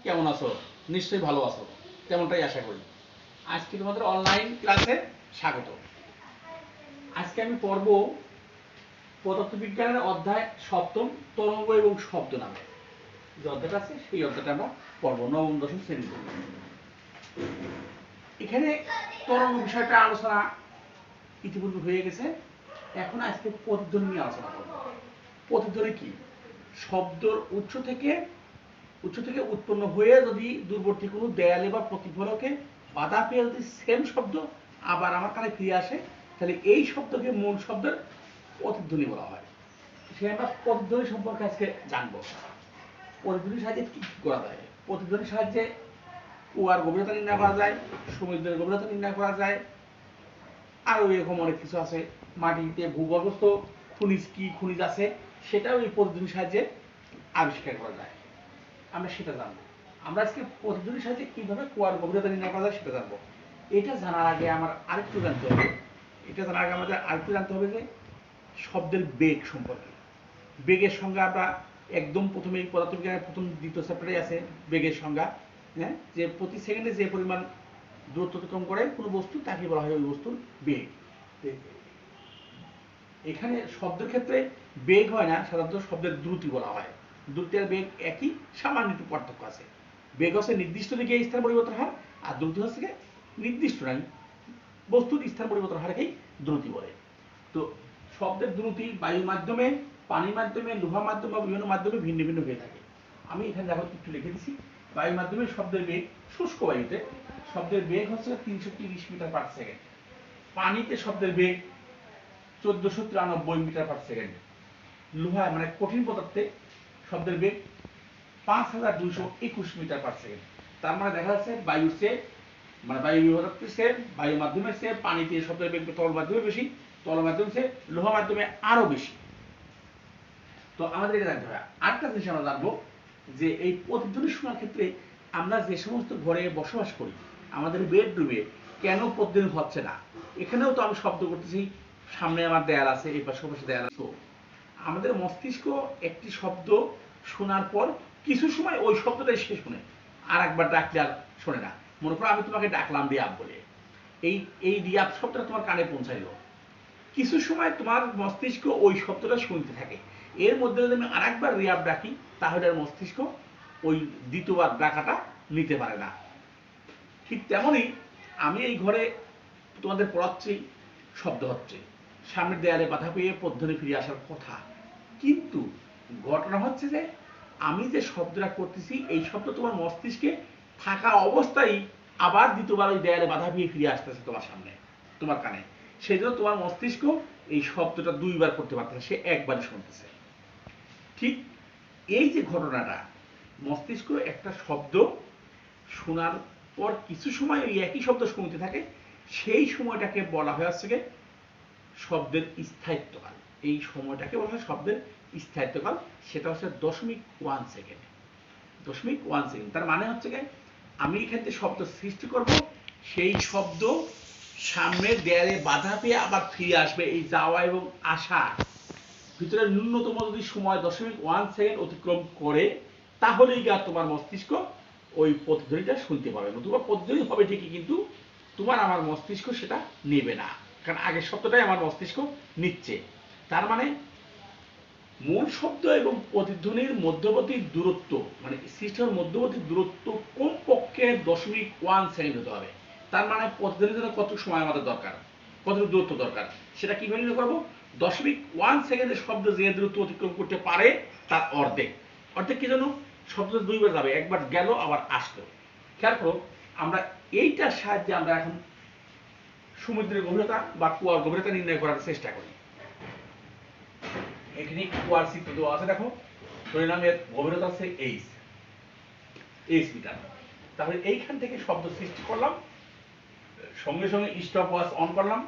কেমন আছো? নিশ্চয়ই ভালো আছো, তেমনটাই আশা করি। আজকে তোমাদের অনলাইন ক্লাসে স্বাগত। আজকে আমি পড়ব পদার্থবিজ্ঞানের অধ্যায় সপ্তম, তরঙ্গ এবং শব্দ নামে যে অধ্যায়টা আছে সেই অধ্যায়টা আমরা পড়বো নবম দশম শ্রেণীতে। এখানে তরঙ্গ বিষয়টা আলোচনা ইতিপূর্বে হয়ে গেছে। এখন আজকে প্রতিধ্বনি নিয়ে আলোচনা করব। প্রতিধ্বনি কি? শব্দর উৎস থেকে উৎপন্ন হয়ে যদি দূরবর্তী কোনো দেয়ালে বা প্রতিফলকে বাধা পেয়ে যদি সেম শব্দ আবার আমার কানে ফিরে আসে, তাহলে এই শব্দকে মূল শব্দের প্রতিধ্বনি বলা হয়। সে আমরা প্রতিধ্বনি সম্পর্কে আজকে জানবো। প্রতিধ্বনির সাহায্যে কি করা যায়? প্রতিধ্বনির সাহায্যে কুয়ার গভীরতা নির্ণয় করা যায়, সমুদ্রের গভীরতা নির্ণয় করা যায়, আরও এরকম অনেক কিছু আছে। মাটিতে ভূগর্ভস্থ খনিজ আছে, সেটাও এই প্রতিধ্বনির সাহায্যে আবিষ্কার করা যায়। আমরা সেটা জানবো। আমরা আজকে প্রতিধ্বনির সাহায্যে কিভাবে কুয়ার গভীরতা নির্ণয় করা যায় সেটা জানবো। এটা জানার আগে আমার আরেকটু জানতে হবে। আমাদের জানতে হবে যে শব্দের বেগ সম্পর্কে। বেগের সংজ্ঞা আমরা একদম প্রথমেই পদার্থবিজ্ঞানের প্রথম দ্বিতীয় চ্যাপ্টারে আছে বেগের সংজ্ঞা। হ্যাঁ, যে প্রতি সেকেন্ডে যে পরিমাণ দূরত্ব অতিক্রম করে কোনো বস্তু তাকে বলা হয় ওই বস্তুর বেগ। এখানে শব্দের ক্ষেত্রে বেগ হয় না, সাধারণত শব্দের দ্রুতি বলা হয়। দ্রুতি আর বেগ একই, সামান্য একটু পার্থক্য আছে। বেগ হচ্ছে নির্দিষ্ট দিকে স্থান পরিবর্তন হয়, আর দ্রুতি হচ্ছে নির্দিষ্ট নাই, বস্তুর স্থান পরিবর্তন হারকেই দ্রুতি বলে। তো শব্দের দ্রুতি বায়ুর মাধ্যমে, পানির মাধ্যমে, লোহা মাধ্যমে বা বিভিন্ন মাধ্যমে ভিন্ন ভিন্ন হয়ে থাকে। আমি এখানে দেখো একটু লিখে দিচ্ছি। বায়ুর মাধ্যমে শব্দের বেগ, শুষ্ক বায়ুতে শব্দের বেগ হচ্ছে 330 মিটার পার সেকেন্ড। পানিতে শব্দের বেগ 1493 মিটার পার সেকেন্ড। লোহা মানে কঠিন পদার্থে শব্দের বেগ 5221 মিটার পার সেকেন্ড। তার মানে দেখা যাচ্ছে বায়ুর চেয়ে, মানে বায়ু পদার্থের চেয়ে, বায়ু মাধ্যমের চেয়ে পানিতে শব্দের বেগ তরল মাধ্যমে বেশি, তরল মাধ্যমের চেয়ে লোহা মাধ্যমে আরো বেশি। তো আমাদের এটা জানতে হবে। আরেকটা জিনিস আমরা জানবো যে এই প্রতিধ্বনি শোনার ক্ষেত্রে আমরা যে সমস্ত ঘরে বসবাস করি, আমাদের বেডরুমে কেন প্রতিধ্বনি হচ্ছে না? এখানেও তো আমি শব্দ করতেছি, সামনে আমার দেয়াল আছে, এই পাশে পাশে দেয়াল আছে। আমাদের মস্তিষ্ক একটি শব্দ শোনার পর কিছু সময় ওই শব্দটাই সে শুনে, আর একবার ডাকলে আর শোনে না। মনে করো আমি তোমাকে ডাকলাম রিয়াব বলে, এই রিয়াব শব্দটা তোমার কানে পৌঁছাইলো, কিছু সময় তোমার মস্তিষ্ক ওই শব্দটা শুনতে থাকে। এর মধ্যে যদি আমি আর একবার রিয়াব ডাকি, তাহলে আর মস্তিষ্ক ওই দ্বিতীয়বার ডাকাটা নিতে পারে না। ঠিক তেমনই আমি এই ঘরে তোমাদের পড়াচ্ছি, শব্দ হচ্ছে, সামনের দেয়ালে বাধা পেয়ে প্রধ্বনি ফিরে আসার কথা, কিন্তু ঘটনা হচ্ছে যে আমি যে শব্দটা করতেছি এই শব্দ তোমার মস্তিষ্কে থাকা অবস্থায় আবার দ্বিতীয়বার ওই দেয়ালে বাধা পেয়ে ফিরে আসতেছে তোমার সামনে, তোমার কানে। সেই জন্য তোমার মস্তিষ্ক এই শব্দটা দুইবার করতে পারতেছে, সে একবারই শুনতেছে। ঠিক এই যে ঘটনাটা, মস্তিষ্ক একটা শব্দ শোনার পর কিছু সময় ওই একই শব্দ শুনতে থাকে, সেই সময়টাকে বলা হয় হচ্ছে শব্দের স্থায়িত্বকাল। এই সময়টাকে বলা হয় শব্দের স্থায়িত্বকাল। সেটা হচ্ছে 0.1 সেকেন্ড। 0.1 সেকেন্ড তার মানে হচ্ছে আমি এখান থেকে শব্দ সৃষ্টি করব, সেই শব্দ সামনের দেয়ালে বাধা পেয়ে আবার ফিরে আসবে। এই যাওয়া এবং আসা ভিতরে ন্যূনতম যদি সময় 0.1 সেকেন্ড অতিক্রম করে, তাহলেই গা তোমার মস্তিষ্ক ওই প্রতিধ্বনিটা শুনতে পাবে। নতুবা প্রতিধ্বনি হবে ঠিকই, কিন্তু তোমার আমার মস্তিষ্ক সেটা নেবে না, কারণ আগের শব্দটাই আমার মস্তিষ্ক নিচ্ছে। তার মানে মূল শব্দ এবং প্রতিধ্বনির মধ্যবর্তী দূরত্ব, মানে সৃষ্টির মধ্যবর্তী দূরত্ব কমপক্ষে 0.1 সেকেন্ড হতে হবে। তার মানে প্রতিধ্বনির জন্য কত সময় আমাদের দরকার, কতটুকু দূরত্ব দরকার, সেটা কিভাবে নির্ণয় করবো? 0.1 সেকেন্ডে শব্দ যে দূরত্ব অতিক্রম করতে পারে তার অর্ধেক। অর্ধেক কি জন্য? শব্দ দুইবার যাবে, একবার গেল আবার আসলো। খেয়াল করো, আমরা এইটার সাহায্যে আমরা এখন সমুদ্রের গভীরতা বা কুয়ার গভীরতা নির্ণয় করার চেষ্টা করি। এখানে কুয়ার চিত্র দেওয়া আছে, দেখো ধরে নাম এর গভীরতা আছে এইচ মিটার। তাহলে এইখান থেকে শব্দ সৃষ্টি করলাম, সঙ্গে সঙ্গে স্টপ ওয়াচ অন করলাম,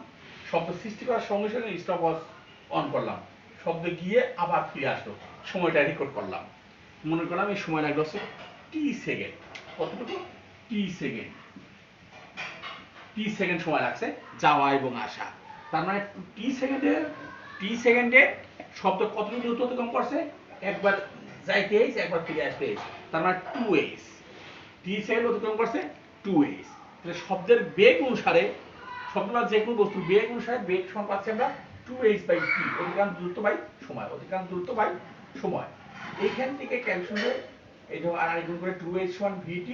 শব্দ সৃষ্টি করার সঙ্গে সঙ্গে স্টপ ওয়াচ অন করলাম, শব্দ গিয়ে আবার ফিরে আসলো, সময়টা রেকর্ড করলাম। মনে করলাম এই সময় লাগলো হচ্ছে টি সেকেন্ড। কতটুকু? টি সেকেন্ড। টি সেকেন্ড সময় লাগছে যাওয়া এবং আসা। তার মানে টি সেকেন্ডে শব্দ কতটুকু দূরত্ব অতিক্রম করছে? একবার যাইতে এইচ, একবার ফিরে আসতে এইচ, তার মানে 2h। টি সেকেন্ড অতিক্রম করছে 2h। তাহলে শব্দের বেগ অনুসারে শব্দটা যে কোনো বস্তুর বেগ অনুসারে বেগ সমান পাচ্ছি আমরা 2h/t, অতিক্রান্ত দূরত্ব বাই সময়, অতিক্রান্ত দূরত্ব বাই সময়। এইখান থেকে ক্যালকুলেশন করে এই যে আর গুণ করে 2h সমান vt,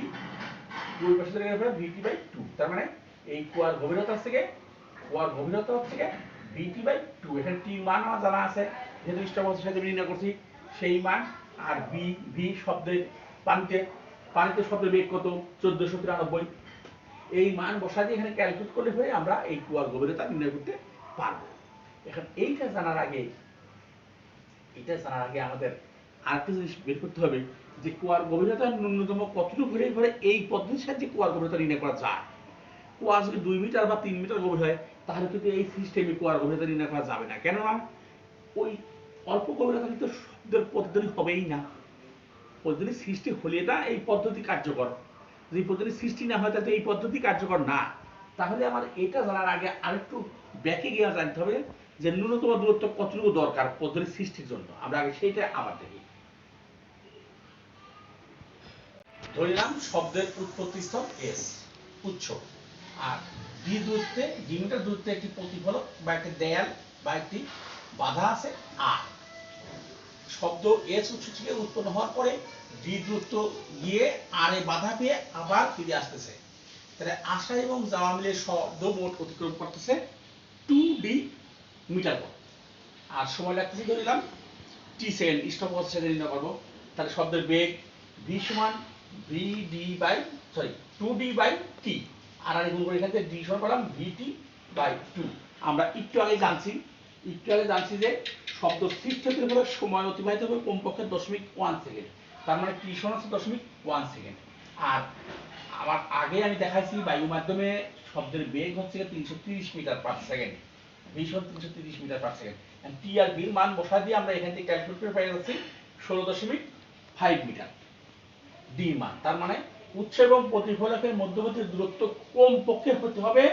2 এর পাশে থেকে আমরা vt/2, তার মানে এই কুয়ার গভীরতা থেকে হচ্ছে vt/2। এখানে t মান আমার জানা আছে, যেহেতু স্টপওয়াচের সাথে নির্ণয় করছি সেই মান, আর v শব্দের পানিতে শব্দের বেগ কত 1493, এই মান বসা দিয়ে এখানে ক্যালকুলেট করলে হয়ে আমরা এই কুয়ার গভীরতা নির্ণয় করতে পারবো। এখন এইটা জানার আগে আমাদের আরেকটা জিনিস বের করতে হবে যে কুয়ার গভীরতা ন্যূনতম কতটুকু হলে পরে এই পদ্ধতির সাহায্যে কুয়ার গভীরতা নির্ণয় করা যায়। কুয়া যদি 2 মিটার বা 3 মিটার গভীর হয় তাহলে কিন্তু এই সিস্টেমে কুয়ার গভীরতা নির্ণয় করা যাবে না, কেননা ওই অল্প গভীরতা কিন্তু শব্দের প্রতিধ্বনি হবেই না। প্রতিধ্বনি সৃষ্টি হলে না এই পদ্ধতি কার্যকর, যদি প্রতিধ্বনি সৃষ্টি না হয় তাহলে এই পদ্ধতি কার্যকর না। তাহলে আমার এটা জানার আগে আরেকটু ব্যাকে গিয়ে জানতে হবে যে ন্যূনতম দূরত্ব কতটুকু দরকার পদ্ধতি সৃষ্টির জন্য। আমরা আগে সেইটা আবার দেখি। ধরলাম শব্দের উৎপত্তি স্থল এস, উৎস, আর ডি মিটার দূরত্বে একটি প্রতিফলক বা একটি দেয়াল বা একটি বাধা আছে আর। শব্দ এস উৎস থেকে উৎপন্ন হওয়ার পরে ডি দূরত্ব গিয়ে আর এ বাধা পেয়ে আবার ফিরে আসতেছে, তাহলে আসা এবং যাওয়া মিলে শব্দ মোট অতিক্রম করতেছে 2d মিটার পর, আর সময় লাগতেছে ধরলাম t সেকেন্ড, স্টপওয়াচের সাথে নির্ণয় করবো। তাহলে শব্দের বেগ v সমান 2d/t, আর গুণ করে এখান থেকে d সমান পেলাম vt/2। আমরা একটু আগে জানছি যে শব্দ সৃষ্টি হতে হলে সময় অতিবাহিত হবে কমপক্ষে 0.1 সেকেন্ড, তার মানে t সমান হচ্ছে 0.1 সেকেন্ড। আর আমার আগে আমি দেখাইছি বায়ু মাধ্যমে শব্দের বেগ হচ্ছে 330 মিটার পার সেকেন্ড, v সমান 330 মিটার পার সেকেন্ড। t আর v এর মান বসা দিয়ে আমরা এখান থেকে ক্যালকুলেট করে পেয়ে যাচ্ছি 16.5 মিটার d মান। তার মানে উৎস এবং প্রতিফলকের মধ্যবর্তী দূরত্ব কমপক্ষে হতে হবে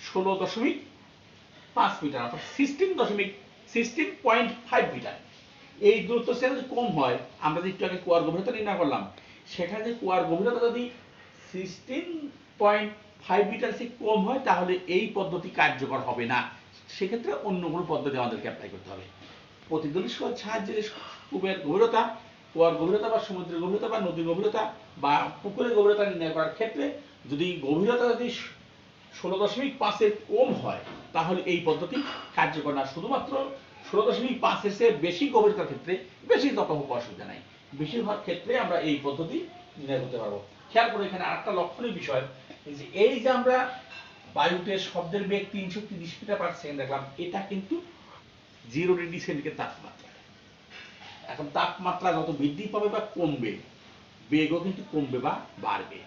16.5 মিটার, অর্থাৎ 16.5 মিটার। এই দূরত্ব যদি কম হয়, আমরা যে একটু আগে কুয়ার গভীরতা নির্ণয় করলাম, সেখানে যে কুয়ার গভীরতা যদি 16.5 মিটার থেকে কম হয় তাহলে এই পদ্ধতি কার্যকর হবে না, সেক্ষেত্রে অন্য কোনো পদ্ধতি আমাদেরকে অ্যাপ্লাই করতে হবে। প্রতিধ্বনির সাহায্যে কূপের গভীরতা, কুয়ার গভীরতা বা সমুদ্রের গভীরতা বা নদীর গভীরতা বা পুকুরের গভীরতা নির্ণয় করার ক্ষেত্রে যদি গভীরতা 16.5 এর কম হয় তাহলে এই পদ্ধতি কার্যকর না। শুধুমাত্র 16.5 এর চেয়ে বেশি গভীরতার ক্ষেত্রে, বেশি তত হোক অসুবিধা নাই, বেশিরভাগ ক্ষেত্রে আমরা এই পদ্ধতি নির্ণয় করতে পারবো। খেয়াল করে এখানে আরেকটা লক্ষণীয় বিষয়, যে এই যে আমরা বায়ুতে শব্দের বেগ 330 মিটার পার সেকেন্ড দেখলাম, এটা কিন্তু 0 ডিগ্রি সেন্টিগ্রেড তাপমাত্রা। এখন তাপমাত্রা যত বৃদ্ধি পাবে বা কমবে, বেগও কিন্তু কমবে বা বাড়বে।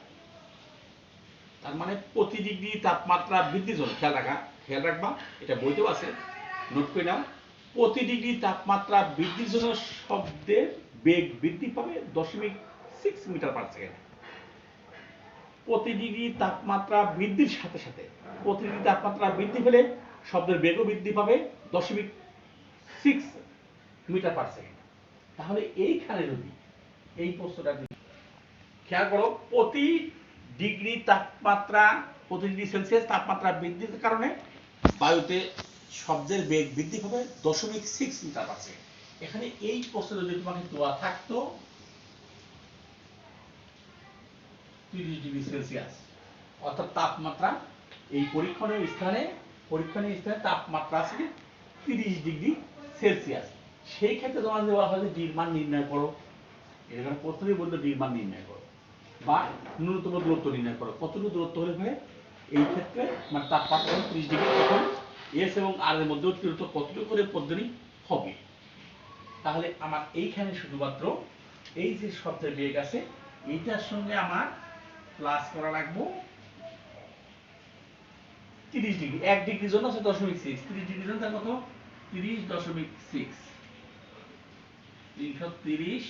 তার মানে প্রতি ডিগ্রি তাপমাত্রা বৃদ্ধির জন্য খেয়াল রাখবা, এটা বইতেও আছে, নোট করে নাও। প্রতি ডিগ্রি তাপমাত্রা বৃদ্ধির জন্য শব্দের বেগ বৃদ্ধি পাবে 0.6 মিটার পার সেকেন্ড। প্রতি ডিগ্রি তাপমাত্রা বৃদ্ধির সাথে সাথে প্রতি ডিগ্রি তাপমাত্রা বৃদ্ধি পেলে শব্দের বেগও বৃদ্ধি পাবে 0.6 মিটার পার সেকেন্ড। তাহলে এইখানে যদি এই প্রশ্নটা খেয়াল করো, প্রতি ডিগ্রি সেলসিয়াস তাপমাত্রা বৃদ্ধির কারণে বায়ুতে শব্দের বেগ বৃদ্ধি পাবে 0.6 মিটার পার সেকেন্ড। এখানে এই প্রশ্ন যদি তোমাকে দেওয়া থাকতো 30 ডিগ্রি সেলসিয়াস, অর্থাৎ তাপমাত্রা এই পরীক্ষণীয় স্থানে তাপমাত্রা আছে 30 ডিগ্রি সেলসিয়াস, সেই ক্ষেত্রে তোমাদের বলা হয় যে ডির মান নির্ণয় করো। এখানে প্রথমেই বলতে ডির মান নির্ণয় করো বা ন্যূনতম দূরত্ব নির্ণয় করো, কতটুকু দূরত্ব হলে পরে এই ক্ষেত্রে মানে তাপমাত্রা 30 ডিগ্রি, তখন এস এবং আর এর মধ্যে দূরত্ব কতটুকু করে পদ্ধতি হবে। তাহলে আমার এইখানে শুধুমাত্র এই যে শব্দের বেগ আছে এইটার সঙ্গে আমার প্লাস করা লাগবে 30 ডিগ্রি, 1 ডিগ্রির জন্য আছে 0.6, 30 ডিগ্রির জন্য কত 30.6, 330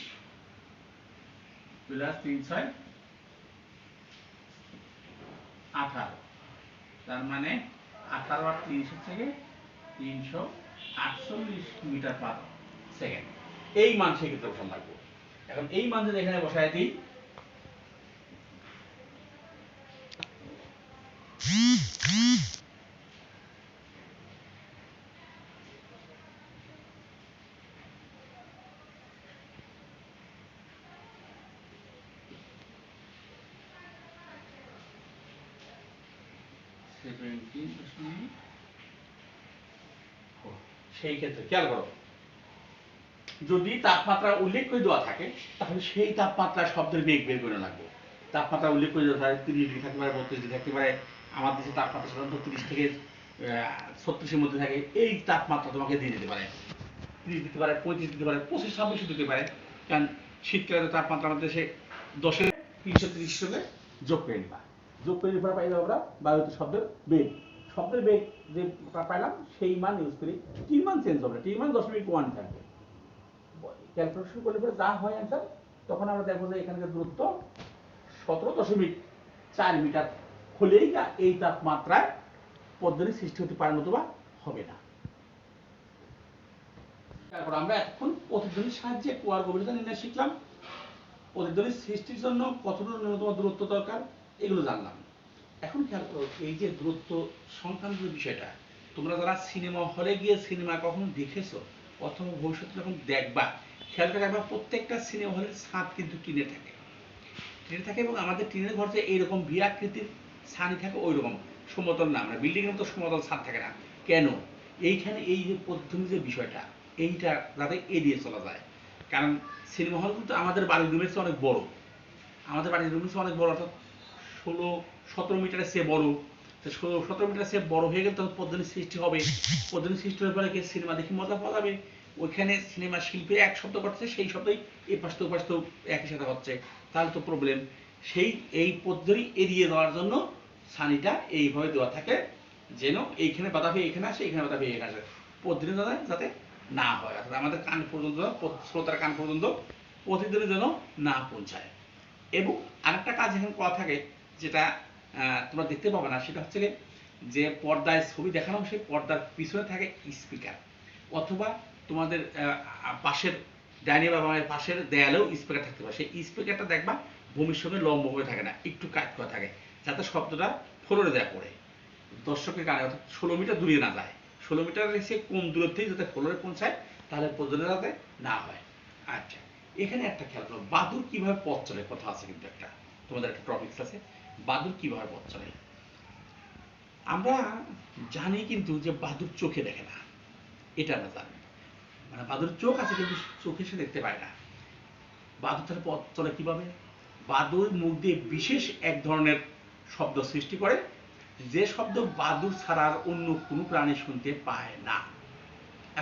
প্লাস 318, তার মানে 18 আর 30 হচ্ছে 348 মিটার পার সেকেন্ড। এই মান সেক্ষেত্রে বসানো লাগবে। এখন এই মান যদি এখানে বসায় দিই সেই ক্ষেত্রে খেয়াল করো, যদি তাপমাত্রা উল্লেখ করে দেওয়া থাকে তাহলে সেই তাপমাত্রায় শব্দের বেগ বের করে লাগবে। তাপমাত্রা উল্লেখ করে দেওয়া থাকে 30 ডিগ্রি থাকতে পারে, 32 ডিগ্রি থাকতে পারে। আমার দেশে তাপমাত্রা সাধারণত 30 থেকে 36-এর মধ্যে থাকে। এই তাপমাত্রা তোমাকে দিয়ে দিতে পারে, 30 দিতে পারে, 35 দিতে পারে, 25-26 দিতে পারে। কারণ শীতকালে তাপমাত্রা আমাদের দেশে 10-এর 330 সঙ্গে যোগ করে নিবা। যোগ করে নিবার পাইলে আমরা বায়ুতে শব্দের বেগ, শব্দের বেগ যে পাইলাম সেই মান ইউজ করি। টির মান চেঞ্জ হবে, টির মান 0.1 থাকবে। ক্যালকুলেশন করলে পরে যা হয় অ্যান্সার, তখন আমরা দেখবো যে এখানকার দূরত্ব 17.4 মিটার হলেই না এই তাপমাত্রায় পদ্মনির সৃষ্টি হতে পারে, নতুবা হবে না। তারপর আমরা এখন প্রতিধ্বনির সাহায্যে কুয়ার গভীরতা নির্ণয় শিখলাম। প্রতিধ্বনির সৃষ্টির জন্য কতটুকু ন্যূনতম দূরত্ব দরকার এগুলো জানলাম। এখন খেয়াল করো, এই যে দূরত্ব সংক্রান্ত বিষয়টা, তোমরা যারা সিনেমা হলে গিয়ে সিনেমা কখনো দেখেছো অথবা ভবিষ্যতে যখন দেখবা, খেয়াল করে দেখবা প্রত্যেকটা সিনেমা হলের ছাদ কিন্তু টিনের থাকে, টিনের থাকে। এবং আমাদের টিনের ঘর যে এইরকম ভি আকৃতির ছানি থাকে, ওই রকম সমতল না, আমরা বিল্ডিং এর মতো সমতল ছাদ থাকে না। কেন? এইখানে এই যে প্রতিধ্বনি যে বিষয়টা, এইটা যাতে এড়িয়ে চলা যায়। কারণ সিনেমা হল কিন্তু আমাদের বাড়ির রুমের চেয়ে অনেক বড়, আমাদের বাড়ির রুমের চেয়ে অনেক বড়, অর্থাৎ 16-17 মিটারের চেয়ে বড়। 16-17 মিটারের চেয়ে বড় হয়ে গেলে তখন প্রতিধ্বনির সৃষ্টি হবে। প্রতিধ্বনির সৃষ্টি হওয়ার পরে সিনেমা দেখে মজা পাওয়া যাবে। ওইখানে সিনেমা শিল্পী এক শব্দ করছে, সেই শব্দই এই পাশ থেকে ওই পাশ থেকে একই সাথে হচ্ছে, তাহলে তো প্রবলেম। এই পদ্ধতি এড়িয়ে দেওয়ার জন্য ছানিটা এইভাবে দেওয়া থাকে, যেন এইখানে বাধা হয়ে এখানে আসে, এখানে বাধা হয়ে এখানে আসে, পদ্ধতি যাতে না হয়, অর্থাৎ আমাদের কান পর্যন্ত, শ্রোতার কান পর্যন্ত প্রতিধ্বনি যেন না পৌঁছায়। এবং আরেকটা কাজ এখানে করা থাকে, যেটা তোমরা দেখতে পাবে না, সেটা হচ্ছে যে পর্দায় ছবি দেখানো, সেই পর্দার পিছনে থাকে স্পিকার, অথবা তোমাদের পাশের ডাইনিং বা বামের পাশের দেয়ালেও স্পিকার থাকতে পারে। সেই স্পিকারটা দেখবা ভূমির সঙ্গে লম্ব হয়ে থাকে না, একটু কাট করা থাকে, যাতে শব্দটা ফ্লোরে দেওয়া পড়ে দর্শকের কানে, অর্থাৎ 16 মিটার দূরে না যায়, 16 মিটারের চেয়ে কম দূরত্বেই যাতে ফ্লোরে পৌঁছায়, তাহলে প্রযোজনা যাতে না হয়। আচ্ছা, এখানে একটা খেয়াল করো, বাদুর কিভাবে পথ চলে, কথা আছে কিন্তু একটা, তোমাদের একটা টপিকস আছে, বাদুর কিভাবে পথ চলে। আমরা জানি কিন্তু যে বাদুর চোখে দেখে না, এটা আমরা জানি, মানে বাদুর চোখ আছে কিন্তু চোখে সে দেখতে পায় না। বাদুর তাহলে পথ চলে কিভাবে? বাদুর মুখ দিয়ে বিশেষ এক ধরনের শব্দ সৃষ্টি করে, যে শব্দ বাদুর ছাড়া অন্য কোনো প্রাণী শুনতে পায় না।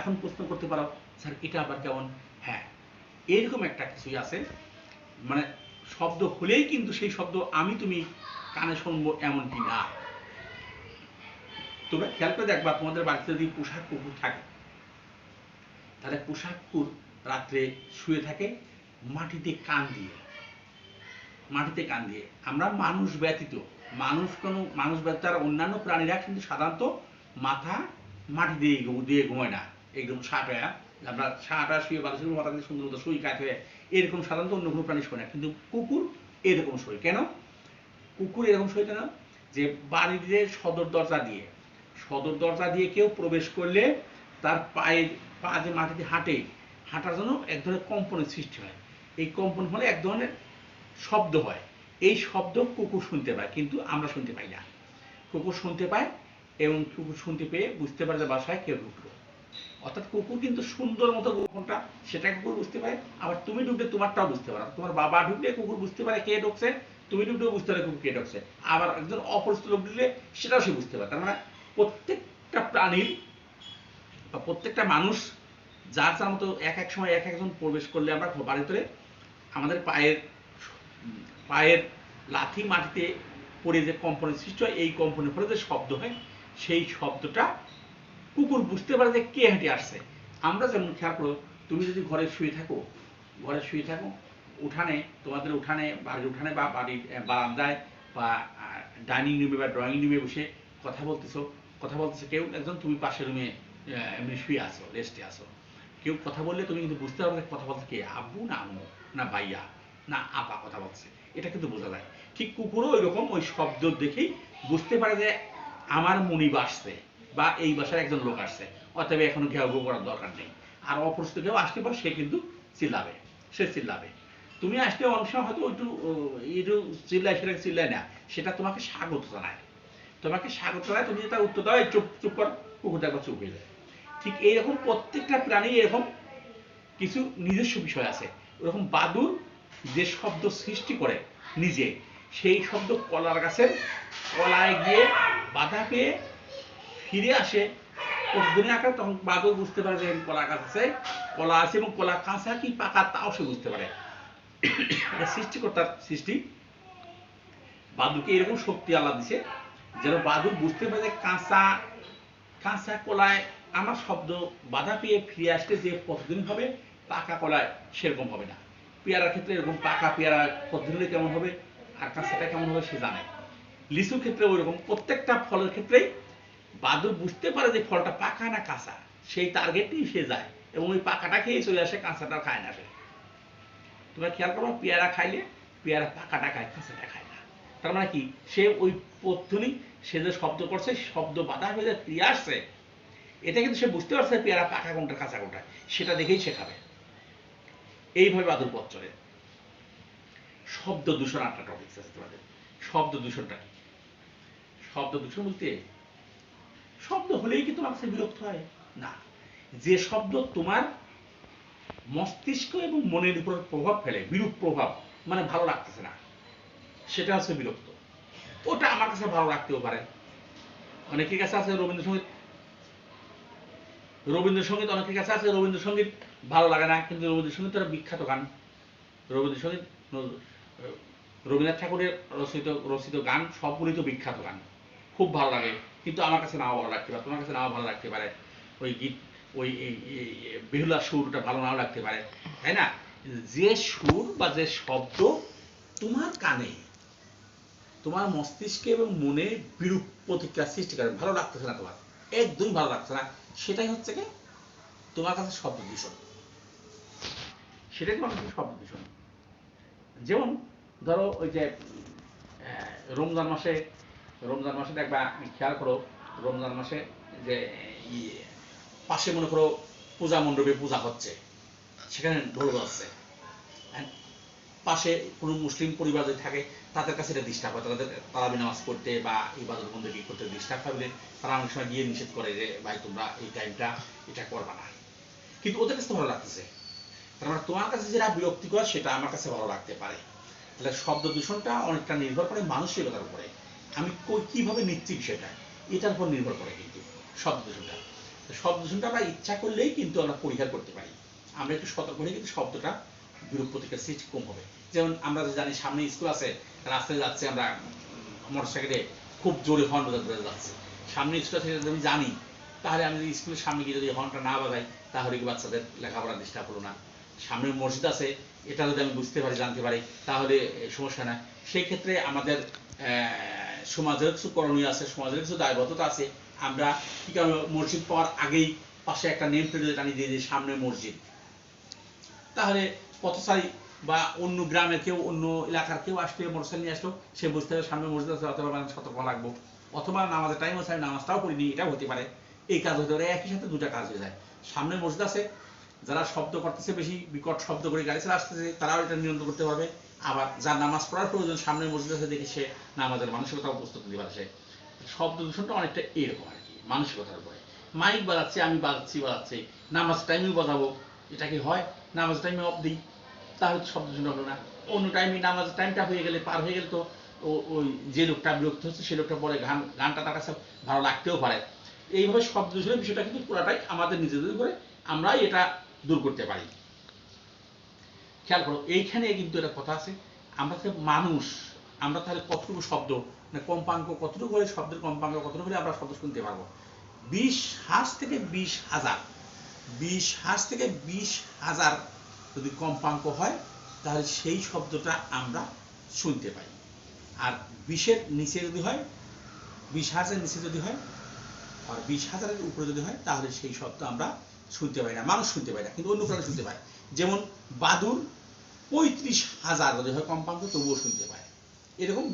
এখন প্রশ্ন করতে পারো, স্যার এটা আবার কেমন? হ্যাঁ, এরকম একটা কিছুই আছে, মানে শব্দ হলেই কিন্তু সেই শব্দ আমি তুমি কানে শুনবো এমনটি না। তোমরা খেয়াল করে দেখবা, তোমাদের বাড়িতে যদি পোষা কুকুর থাকে, তাহলে পোষা কুকুর রাত্রে শুয়ে থাকে মাটিতে কান দিয়ে, মাটিতে কান দিয়ে। আমরা মানুষ ব্যতীত, মানুষ ব্যতীত আর অন্যান্য প্রাণীরা কিন্তু সাধারণত মাথা মাটি দিয়ে ঘুমায় না, একদম সাঁটা, আমরা সাঁটা শুয়ে বালিশের মাথা দিয়ে সুন্দর মতো শুই কাট হয়ে, এরকম সাধারণত অন্য কোনো প্রাণী শোয় না, কিন্তু কুকুর এরকম শোয়। কেন কুকুর এরকম শোয়? কেন? যে বাড়ির যে সদর দরজা দিয়ে কেউ প্রবেশ করলে তার পা যে মাটিতে হাঁটে, হাঁটার জন্য এক ধরনের কম্পনের সৃষ্টি হয়। এই কম্পন ফলে এক ধরনের শব্দ হয়, এই শব্দ কুকুর শুনতে পায়, কিন্তু আমরা শুনতে পাই না। কুকুর শুনতে পায়, এবং কুকুর শুনতে পেয়ে বুঝতে পারে যে বাসায় কেউ ঢুকলো। অর্থাৎ কুকুর কিন্তু সুন্দর মতো কোনটা সেটা কুকুর বুঝতে পারে, আবার তুমি ঢুকলে তোমারটাও বুঝতে পারো। তোমার বাবা ঢুকলে কুকুর বুঝতে পারে কে ঢুকছে, তুমি ঢুকলেও বুঝতে পারে কুকুর কে ঢুকছে, আবার একজন অপরিচিত লোক ঢুকলে সেটাও সে বুঝতে পারে। তার মানে প্রত্যেকটা প্রাণীর বা প্রত্যেকটা মানুষ যার যার মতো এক এক সময় এক একজন প্রবেশ করলে আমরা বাড়ির ভিতরে আমাদের পায়ের লাথি মাটিতে পড়ে যে কম্পনের সৃষ্টি হয়, এই কম্পনের ফলে যে শব্দ হয়, সেই শব্দটা কুকুর বুঝতে পারে যে কে হেঁটে আসছে। আমরা যেমন খেয়াল করো, তুমি যদি ঘরে শুয়ে থাকো, উঠানে, তোমাদের উঠানে, বাড়ির উঠানে বা বাড়ির বারান্দায় বা ডাইনিং রুমে বা ড্রয়িং রুমে বসে কথা বলতেছে কেউ একজন, তুমি পাশের রুমে এমনি শুয়ে আসো, রেস্টে আসো, কেউ কথা বললে তুমি কিন্তু বুঝতে পারবে কথা বলছে কে, আব্বু না আম্মু না ভাইয়া না আপা কথা বলছে। এটা কিন্তু বোঝা যায়। ঠিক কুকুরও ওই রকম ওই শব্দ দেখেই বুঝতে পারে যে আমার মনিব আসছে বা এই বাসার একজন লোক আসছে, অতএব এখনো ঘেউ ঘেউ করার দরকার নেই। আর অপরিচিত কেউ আসতে পারে সে কিন্তু চিল্লাবে, সে চিল্লাবে। তুমি আসলে অনেক সময় হয়তো একটু চিল্লায়, সেটা চিল্লায় না, সেটা তোমাকে স্বাগত জানায়। তোমাকে স্বাগত জানায়, তুমি তার উত্তর দাও চুপ চুপ কর, কুকুরটা একবার চুপ হয়ে যায়। ঠিক এইরকম প্রত্যেকটা প্রাণী এরকম কিছু নিজস্ব বিষয় আছে। ওরকম বাদুড় যে শব্দ সৃষ্টি করে নিজে, সেই শব্দ কলার গাছের কলায় গিয়ে বাধা পেয়ে ফিরে আসে প্রতিদিনের আকার। তখন বাদুড় বুঝতে পারে যে কলা গাছ আছে, কলা আছে, এবং কলা কাঁচা কি পাকা তাও সে বুঝতে পারে। সৃষ্টিকর্তার সৃষ্টি বাদুড়কে এরকম শক্তি আল্লাহ দিছে যেন বাদুড় বুঝতে পারে যে কাঁচা কাঁচা কলায় আমার শব্দ বাধা পেয়ে ফিরে আসতে যে প্রতিদিন হবে, পাকা কলায় সেরকম হবে না। পেয়ারার ক্ষেত্রে এরকম পাকা পেয়ারা প্রতিদিন কেমন হবে আর কাঁচাটা কেমন হবে সে জানে। লিচুর ক্ষেত্রে ওইরকম প্রত্যেকটা ফলের ক্ষেত্রেই বাদুড় বুঝতে পারে যে ফলটা পাকা না কাঁচা, সেই টার্গেটই সে যায় এবং ওই পাকাটা খেয়ে চলে আসে, কাঁচাটা খায় না সে। তোমরা খেয়াল করো, পেয়ারা খাইলে পেয়ারা পাকাটা খায়, কাঁচাটা খায় না। তার মানে কি, সে ওই পদ্ধতি সে যে শব্দ করছে, শব্দ বাধা হয়ে যে ফিরে আসছে, এটা কিন্তু সে বুঝতে পারছে পেয়ারা পাকা কোনটা কাঁচা কোনটা, সেটা দেখেই সে খাবে। এইভাবে বাদুড় পথ চলে। শব্দ দূষণ একটা টপিক আছে তোমাদের। শব্দ দূষণটা কি? শব্দ দূষণ বলতে শব্দ হলেই কি তোমার কাছে বিরক্ত হয়? না, যে শব্দ তোমার মস্তিষ্ক এবং মনের উপর প্রভাব ফেলে, বিরূপ প্রভাব, মানে ভালো লাগতেছে না, সেটা হচ্ছে বিরক্ত। ওটা আমার কাছে ভালো লাগতেও পারে, অনেকের কাছে আছে রবীন্দ্রসঙ্গীত, রবীন্দ্রসঙ্গীত অনেকের কাছে আছে রবীন্দ্রসঙ্গীত ভালো লাগে না, কিন্তু রবীন্দ্রসঙ্গীত একটা বিখ্যাত গান। রবীন্দ্রসঙ্গীত রবীন্দ্রনাথ ঠাকুরের রচিত গান সবগুলি তো বিখ্যাত গান, খুব ভালো লাগে, কিন্তু আমার কাছে নাও ভালো লাগতে পারে, তোমার কাছে নাও ভালো লাগতে পারে। ওই গীত, ওই বেহুলার সুরটা ভালো নাও লাগতে পারে, তাই না? যে সুর বা যে শব্দ তোমার কানে, তোমার মস্তিষ্কে এবং মনে বিরূপ প্রতিক্রিয়া সৃষ্টি করে, ভালো লাগতেছে না, তোমার একদমই ভালো লাগছে না, সেটাই হচ্ছে কি তোমার কাছে শব্দ দূষণ। সেটাই তোমার কাছে শব্দ দূষণ। যেমন ধরো ওই যে রমজান মাসে, রমজান মাসে দেখবা, খেয়াল করো, রমজান মাসে যে পাশে মনে করো পূজা মণ্ডপে পূজা হচ্ছে, সেখানে ঢোল বাজছে, পাশে কোনো মুসলিম পরিবার যদি থাকে তাদের কাছে এটা ডিস্টার্ব হয়, তাদের তারাবি নামাজ করতে বা ইবাদত বন্দেগী করতে ডিস্টার্ব হয় বলে তারা অনেক সময় গিয়ে নিষেধ করে যে ভাই তোমরা এই টাইমটা এটা করবা না, কিন্তু ওদের কাছে ভালো লাগতেছে। তার মানে তোমার কাছে যেটা বিরক্তিকর সেটা আমার কাছে ভালো লাগতে পারে। তাহলে শব্দ দূষণটা অনেকটা নির্ভর করে মানসিকতার উপরে, আমি কিভাবে নিচ্ছি বিষয়টা, এটার উপর নির্ভর করে কিন্তু শব্দ দূষণটা। শব্দ দূষণটা আমরা ইচ্ছা করলেই কিন্তু আমরা পরিহার করতে পারি, আমরা একটু সতর্ক হলে কিন্তু শব্দটা বিরূপ প্রতিক্রিয়া সৃষ্টি কম হবে। যেমন আমরা জানি সামনে স্কুল আছে, রাস্তায় যাচ্ছে আমরা মোটরসাইকেলে খুব জোরে হর্ন বাজাতে যাচ্ছে, সামনে স্কুল আছে যদি আমি জানি, তাহলে আমি যদি স্কুলের সামনে গিয়ে যদি হর্নটা না বাজাই তাহলে কি বাচ্চাদের লেখাপড়া ডিস্টার্ব হলো না। সামনে মসজিদ আছে, এটা যদি আমি বুঝতে পারি, জানতে পারি, তাহলে সমস্যা না। সেই ক্ষেত্রে আমাদের সমাজের কিছু করণীয় আছে, সমাজের কিছু দায়বদ্ধতা আছে। আমরা কি কারণে মসজিদ পাওয়ার আগেই পাশে একটা নেম প্লেট টানিয়ে দিয়ে দিই সামনে মসজিদ, তাহলে পথচারী বা অন্য গ্রামের কেউ, অন্য এলাকার কেউ আসলে মোটরসাইকেল নিয়ে আসলো, সে বুঝতে পারে সামনে মসজিদ আছে, অথবা মানে সতর্ক লাগবো, অথবা নামাজের টাইম আছে আমি নামাজটাও করিনি, এটাও হতে পারে। এই কাজ হতে পারে, একই সাথে দুটা কাজ হয়ে যায়। সামনে মসজিদ আছে, যারা শব্দ করতেছে বেশি বিকট শব্দ করে গাড়ি চালা আসতেছে, তারাও এটা নিয়ন্ত্রণ করতে পারবে। আবার যার নামাজ পড়ার প্রয়োজন সামনে মসজিদ আছে দেখে সে নামাজের মানসিকতাও প্রস্তুত দিতে পারে। সে শব্দ দূষণটা অনেকটা এরকম আর কি, মানসিকতার উপরে। মাইক বাজাচ্ছে, আমি বাজাচ্ছি, নামাজ টাইমেও বাজাবো, এটা কি হয়? নামাজ টাইমে অফ দিই, তাহলে তো শব্দ দূষণ হলো না। অন্য টাইমে নামাজের টাইমটা হয়ে গেলে, পার হয়ে গেলে তো ওই যে লোকটা বিরক্ত হচ্ছে সে লোকটা পরে গানটা তার কাছে ভালো লাগতেও পারে। এইভাবে শব্দ দূষণের বিষয়টা কিন্তু পুরাটাই আমাদের নিজেদের উপরে, আমরাই এটা দূর করতে পারি। খেয়াল করো, এইখানে কিন্তু একটা কথা আছে, আমরা তো মানুষ, আমরা তাহলে কতটুকু শব্দ, মানে কম্পাঙ্ক কতটুকু হলে, শব্দের কম্পাঙ্ক কতটুকু হলে আমরা শব্দ শুনতে পারবো? 20,000 থেকে 20,000, 20,000 থেকে 20,000 যদি কম্পাঙ্ক হয় তাহলে সেই শব্দটা আমরা শুনতে পাই। আর 20-এর নিচে যদি হয়, 20,000-এর নিচে যদি হয় আর 20,000-এর উপরে যদি হয় তাহলে সেই শব্দ আমরা শুনতে পাই না, মানুষ শুনতে পাই না, কিন্তু অন্য প্রাণী শুনতে পায়। যেমন বাদুড় 35,000 যদি হয় কম্পাঙ্ক তবুও শুনতে পায়। এরকম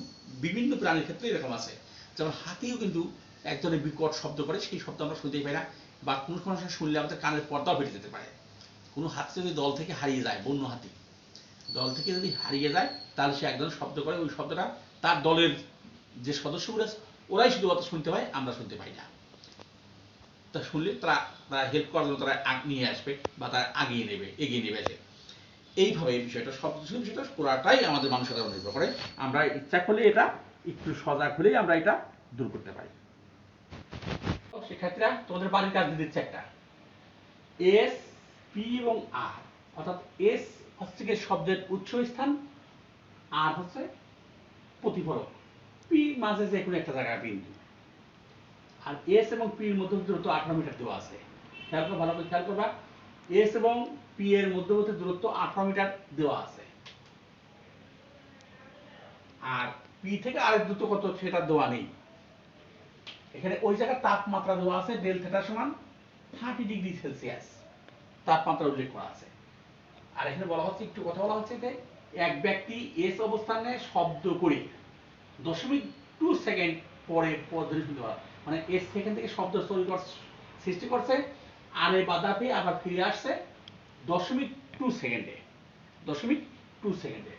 বিভিন্ন প্রাণীর ক্ষেত্রে এরকম আছে। যেমন হাতিও কিন্তু এক ধরনের বিকট শব্দ করে, সেই শব্দ আমরা শুনতেই পাই না, বা কোনো সময় শুনলে আমাদের কানের পর্দাও ফেটে যেতে পারে। কোনো হাতি যদি দল থেকে হারিয়ে যায়, বন্য হাতি দল থেকে যদি হারিয়ে যায়, তাহলে সে এক ধরনের শব্দ করে, ওই শব্দটা তার দলের যে সদস্যগুলো ওরাই শুধুমাত্র শুনতে পায়, আমরা শুনতে পাই না। তা শুনলে তারা তারা হেল্প করার জন্য তারা নিয়ে আসবে বা তারা এগিয়ে নেবে যে এইভাবে এই বিষয়টা শব্দ বিষয়টা পুরাটাই আমাদের মানুষের উপর নির্ভর করে। আমরা ইচ্ছা করলে এটা একটু সজাগ হলেই আমরা এটা দূর করতে পারি। সেক্ষেত্রে তোমাদের বাড়ির কাজ দিচ্ছে একটা এস, পি এবং আর, অর্থাৎ এস হচ্ছে কি শব্দের উৎস স্থান, আর হচ্ছে প্রতিফলক, পি মাঝে যে কোনো একটা জায়গায় বিন্দু, আর এস এবং পি এর মধ্যে দূরত্ব 18 মিটার দেওয়া আছে। খেয়াল করো, ভালো করে খেয়াল করবা, এস এবং পি এর মধ্যবর্তী দূরত্ব 18 মিটার দেওয়া আছে। আর পি থেকে আরেক দূরত্ব কত সেটা দেওয়া নেই। এখানে ওই জায়গার তাপমাত্রা দেওয়া আছে, ডেল থিটা সমান 30 ডিগ্রি সেলসিয়াস তাপমাত্রা উল্লেখ করা আছে। আর এখানে বলা হচ্ছে, একটু কথা বলা হচ্ছে যে এক ব্যক্তি এস অবস্থানে শব্দ করে 0.2 সেকেন্ড পরে পথ ধরে শুনতে পারে, মানে এস সেকেন্ড থেকে শব্দ সৃষ্টি করছে, আর এই বাধা পেয়ে আবার ফিরে আসছে 0.2 সেকেন্ডে। 0.2 সেকেন্ডে।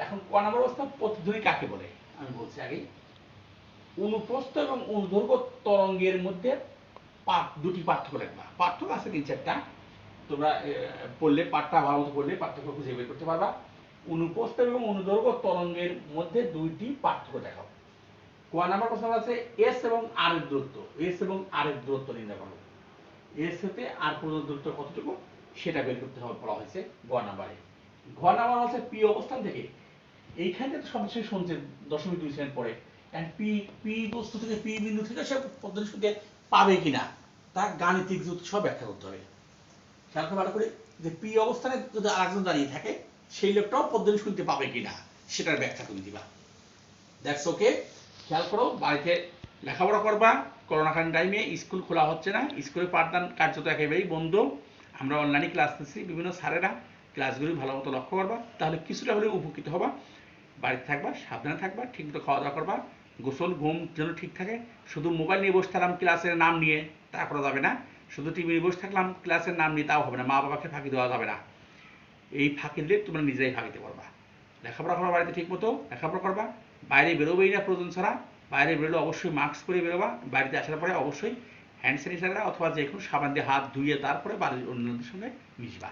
এখন ক নম্বর অবস্থা প্রতিধ্বনি কাকে বলে আমি বলছি আগে। অনুপ্রস্থ এবং অনুদৈর্ঘ্য তরঙ্গের মধ্যে দুটি পার্থক্য রাখবা। পার্থক্য আছে 3-4টা, তোমরা পড়লে পাঠটা ভালো মতো পড়লে পার্থক্য খুঁজে বের করতে পারবা। অনুপ্রস্থ এবং অনুদৈর্ঘ্য তরঙ্গের মধ্যে দুইটি পার্থক্য দেখাও। ক নাম্বার প্রশ্ন আছে এস এবং আর এর দূরত্ব, এস এবং আর এর দূরত্ব নির্ণয় করো। এস হতে আর পর্যন্ত দূরত্ব কতটুকু সেটা বের করতে হবে বলা হয়েছে গ নাম্বারে। ঘ নাম্বার হচ্ছে পি অবস্থান থেকে, এইখানে তো সবকিছু শুনছে 0.2 সেকেন্ড পরে, পি পি বস্তু থেকে পি বিন্দু থেকে সে পদ্ধতি শুনতে পাবে কিনা তার গাণিতিক যুক্তি সব ব্যাখ্যা করতে হবে। খেয়াল করে ভালো করে যে পি অবস্থানে যদি আরেকজন দাঁড়িয়ে থাকে সেই লোকটাও পদ্ধতি শুনতে পাবে কিনা সেটার ব্যাখ্যা তুমি দিবা। That's okay. খেয়াল করো, বাড়িতে লেখাপড়া করবা। করোনাকালীন টাইমে স্কুল খোলা হচ্ছে না, স্কুলে পাঠদান কার্যত একেবারেই বন্ধ। আমরা অনলাইনে ক্লাস নিচ্ছি, বিভিন্ন স্যারেরা ক্লাসগুলি ভালো মতো লক্ষ্য করবা, তাহলে কিছুটা হলেও উপকৃত হবা। বাড়িতে থাকবা, সাবধানে থাকবা, ঠিকমতো খাওয়া দাওয়া করবা, গোসল ঘুম যেন ঠিক থাকে। শুধু মোবাইল নিয়ে বসে থাকলাম ক্লাসের নাম নিয়ে তা করা যাবে না, শুধু টিভি নিয়ে বসে থাকলাম ক্লাসের নাম নিয়ে তাও হবে না, মা বাবাকে ফাঁকি দেওয়া যাবে না। এই ফাঁকি দিলে তোমরা নিজেরাই ফাঁকিতে পারবা। লেখাপড়া করবা, বাড়িতে ঠিক মতো লেখাপড়া করবা, বাইরে বেরোবেই না প্রয়োজন ছাড়া। বাইরে বেরোলে অবশ্যই মাস্ক পরে বেরোবা, বাড়িতে আসার পরে অবশ্যই হ্যান্ড স্যানিটাইজার অথবা যে কোনো সাবান দিয়ে হাত ধুয়ে তারপরে বাড়ির অন্যদের সঙ্গে মিশবা।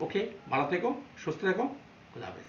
ওকে, ভালো থেকো, সুস্থ থেকো, খোদা হাফেজ।